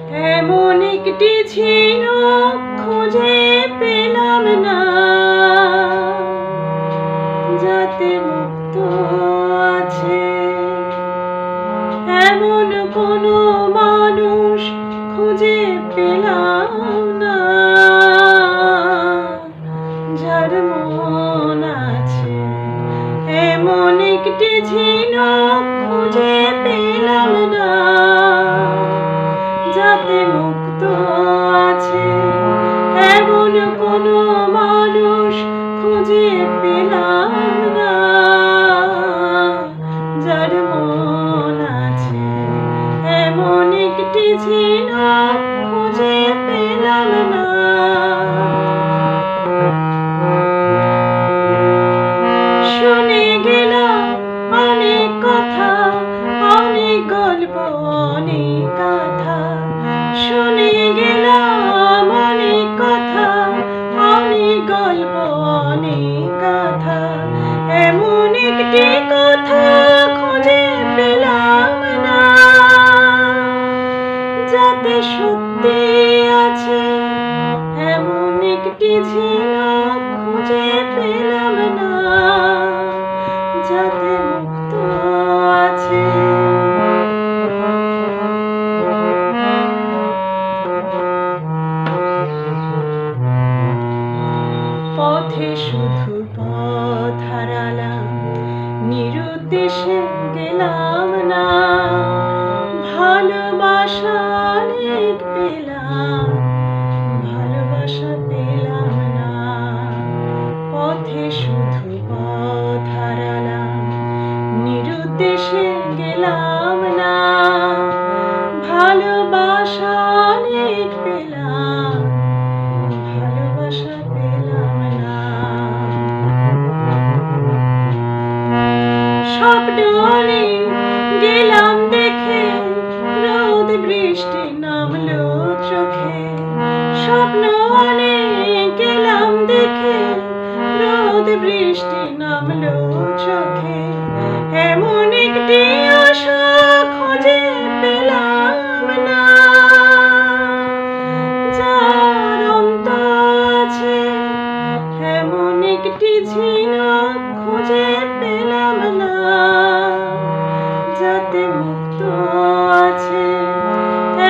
এমন একটি ঝিনুক খুঁজে পেলাম না, যাতে মুক্ত আছে। এমন কোনো মানুষ খুঁজে পেলাম না, যার মন আছে। এমন একটি ঝিনুক খুঁজে পেলাম না, যাতে মুক্ত আছে। এমন কোনো মানুষ খুঁজে পেলাম না, যার মন আছে। এমন একটি ঝিনুক খুঁজে পেলাম না। শুনে গেলাম অনেক কথা, অনেক গল্প, অনেক কথা। শুনে গেলাম অনেক কথা, অনেক গল্প, অনেক কথা। এমন একটি কথা খুঁজে পেলাম না, যাতে সত্যি আছে। এমন একটি ঝিনুক খুঁজে পেলাম না, যাতে মুক্ত আছে। পথে শুধু পথ হারালাম, নিরুদ্দেশে গেলাম না। ভালোবাসা অনেক পেলাম, ভালোবাসা পেলাম না। পথে শুধু পথ হারালাম, নিরুদ্দেশে গেলাম না। ভালোবাসা অনেক পেলাম, ভালোবাসা পেলাম না। স্বপ্ন অনেক গেলাম দেখে, রোদ বৃষ্টি নামলো চোখে। স্বপ্ন অনেক গেলাম দেখে, রোদ বৃষ্টি নামলো চোখে। এমন একটি আশা খুঁজে পেলাম না, যার অন্ত আছে। এমন একটি ঝিনুক খুঁজে পেলাম না, যাতে মুক্ত আছে।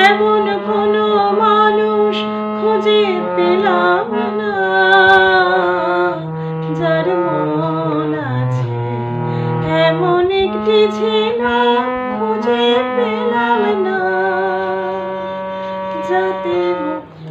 এমন কোনো মানুষ খুঁজে পেলাম না, যার মন আছে। এমন একটি ঝিনুক খুঁজে পেলাম না, যাতে মুক্ত